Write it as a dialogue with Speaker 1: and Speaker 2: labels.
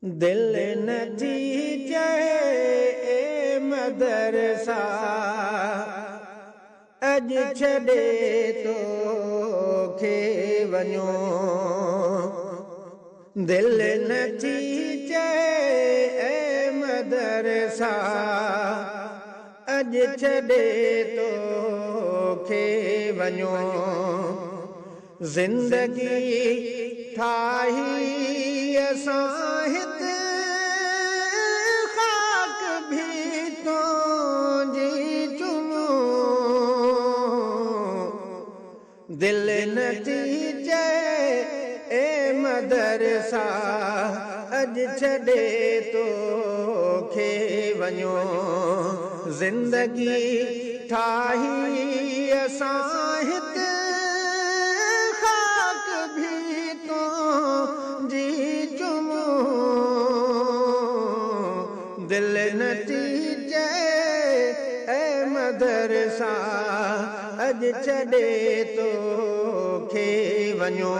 Speaker 1: दिल नथी चए मदरसा अज छॾे तोखे वञो। दिल नथी चए मदरसा अज छॾे तोखे वञो। ज़िंदगी ठाही असां हिते ख़ाक भी तुंहिंजी चुमूं। दिल नथी चए मदरसा अज छॾे तोखे वञो। ज़िंदगी ठाही असां हिते दिल नथी चए मदरसा अज छॾे तोखे वञो।